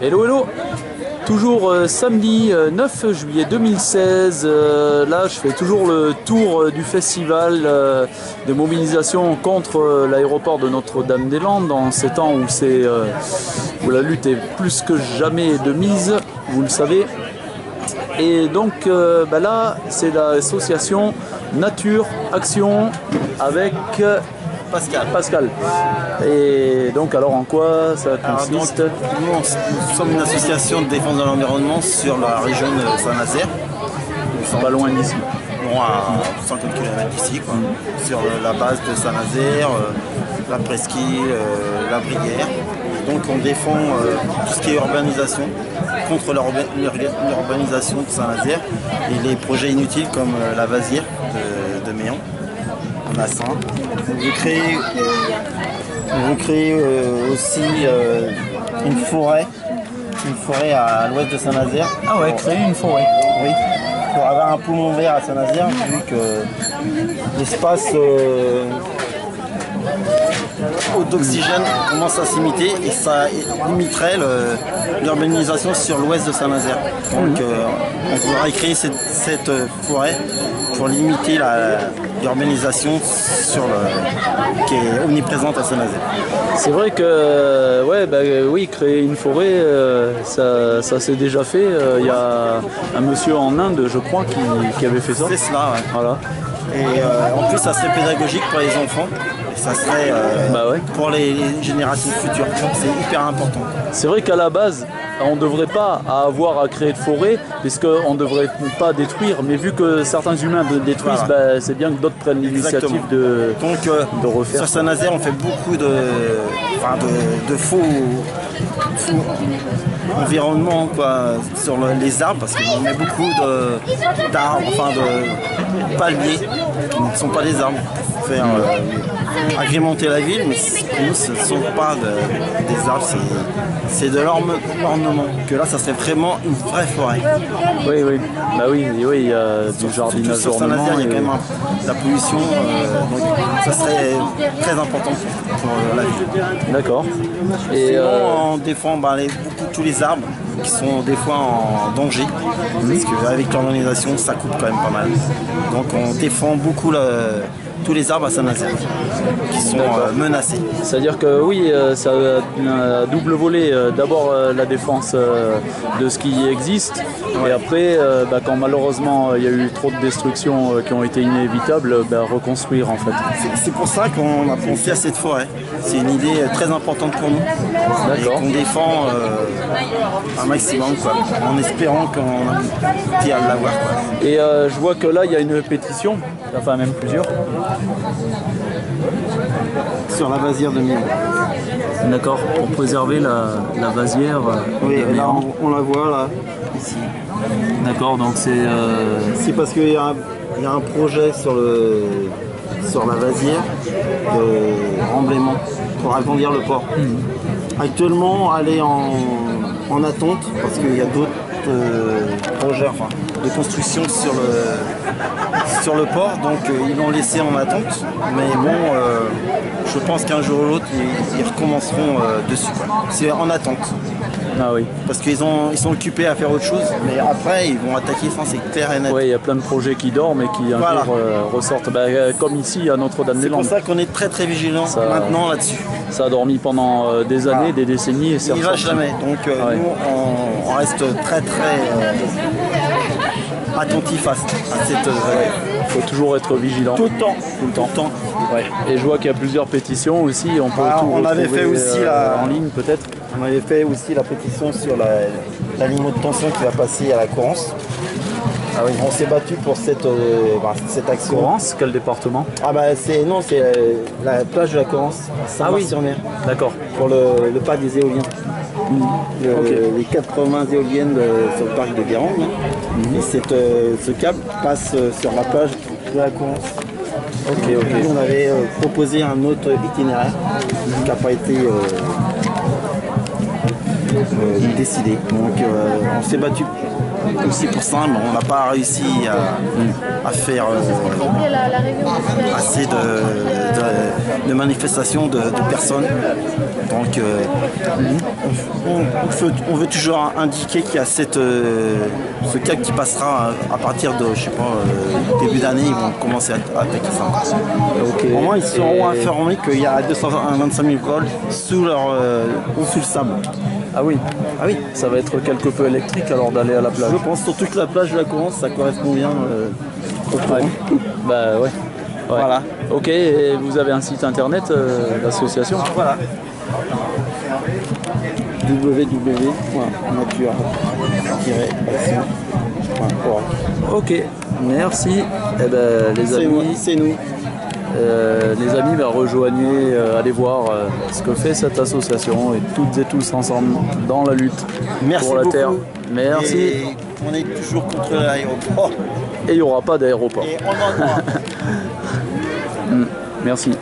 Hello, hello. Toujours samedi 9 juillet 2016, là je fais toujours le tour du festival de mobilisation contre l'aéroport de Notre-Dame-des-Landes en ces temps où la lutte est plus que jamais de mise, vous le savez. Et donc là c'est l'association Nature Action avec Pascal. Et donc alors en quoi ça consiste? Nous sommes une association de défense de l'environnement sur la région de Saint-Nazaire. Nous sommes pas loin d'ici. Bon, à 50 km d'ici, sur la base de Saint-Nazaire, la presqu'île, la Brière. Donc on défend tout ce qui est urbanisation, contre l'urbanisation de Saint-Nazaire et les projets inutiles comme la Vasière de Méon. On a ça. On veut créer aussi une forêt à l'ouest de Saint-Nazaire. Ah ouais, créer une forêt. Oui, pour avoir un poumon vert à Saint-Nazaire, vu que l'espace d'oxygène commence à s'imiter et ça limiterait l'urbanisation sur l'ouest de Saint-Nazaire. Donc on voudrait créer cette forêt pour limiter l'urbanisation qui est omniprésente à Saint-Nazaire. C'est vrai que oui, créer une forêt, ça s'est déjà fait. Il y a un monsieur en Inde, je crois, qui avait fait ça. C'est cela, ouais. Voilà. Et en plus, ça serait pédagogique pour les enfants. Et ça serait pour les générations futures. Donc c'est hyper important. C'est vrai qu'à la base, on ne devrait pas avoir à créer de forêt, puisqu'on ne devrait pas détruire. Mais vu que certains humains détruisent, voilà. C'est bien que d'autres prennent l'initiative de refaire. Sur Saint-Nazaire, on fait beaucoup de faux environnement sur les arbres, parce qu'on met beaucoup d'arbres, de palmiers qui ne sont pas des arbres pour faire agrémenter la ville, mais pour nous ce ne sont pas des arbres, c'est de l'ornement. Que là ça serait vraiment une vraie forêt. Oui, il y a du jardinage sur Saint-Nazaire, il y a quand même la pollution, donc ça serait très important pour la ville. D'accord. Et sinon on défend tous les arbres qui sont des fois en danger, parce qu'avec l'urbanisation ça coupe quand même pas mal. Donc on défend beaucoup tous les arbres à Saint-Nazaire qui sont menacés. C'est-à-dire que oui, ça a un double volet. D'abord la défense de ce qui existe, et après, quand malheureusement il y a eu trop de destructions qui ont été inévitables, reconstruire en fait. C'est pour ça qu'on a pensé à cette forêt. C'est une idée très importante pour nous. D'accord. Et qu'on défend un maximum, en espérant qu'on puisse l'avoir. Et je vois que là il y a une pétition, enfin même plusieurs. Sur la vasière de Méon. D'accord, pour préserver la vasière. Oui, là on la voit là, ici. D'accord, donc c'est. C'est parce qu'il y a un projet sur la vasière de remblaiement pour agrandir le port. Actuellement, elle est en attente parce qu'il y a d'autres projets de construction sur le port, donc ils l'ont laissé en attente, mais bon, je pense qu'un jour ou l'autre ils recommenceront dessus. C'est en attente. Ah oui. Parce qu'ils sont occupés à faire autre chose, mais après ils vont attaquer, c'est clair et net. Oui, il y a plein de projets qui dorment et qui un jour ressortent, comme ici à Notre-Dame-des-Landes. C'est pour ça qu'on est très très vigilants maintenant là-dessus. Ça a dormi pendant des années, des décennies, et c'est il ne va jamais. Donc nous on reste très très attentif à cette il faut toujours être vigilant. Tout le temps. Ouais. Et je vois qu'il y a plusieurs pétitions aussi. On avait fait aussi en ligne peut-être. On avait fait aussi la pétition sur la ligne de tension qui va passer à la Corrence. Ah oui. On s'est battu pour cette action. Corrence, quel département? C'est la plage de la Corrence, Saint-Mars-sur-Mer. D'accord. Pour le parc des éoliens. Les 80 éoliennes sur le parc de Guérande. Et ce câble passe sur la plage de la Corrence. Ok. On avait proposé un autre itinéraire qui n'a pas été décidé. Donc on s'est battu aussi pour ça, mais on n'a pas réussi à faire assez de manifestations de personnes. Donc on veut toujours indiquer qu'il y a ce cas qui passera à partir de, je sais pas, début d'année, ils vont commencer à attaquer ça. Okay. Au moins ils seront informés qu'il y a 225 000 cols sous le sable. Ah oui. Ah oui. Ça va être quelque peu électrique alors d'aller à la plage. Je pense surtout que la plage de la Corrence, ça correspond bien au courant. Bah ouais. Voilà. Ok, et vous avez un site internet, l'association? Voilà. www.nature-action.org. Ok, merci. Eh ben, les amis, c'est nous. Les amis, rejoignez, allez voir ce que fait cette association et toutes et tous ensemble dans la lutte pour la Terre. Merci. Et on est toujours contre l'aéroport. Et il n'y aura pas d'aéroport. Et on en aura. Merci.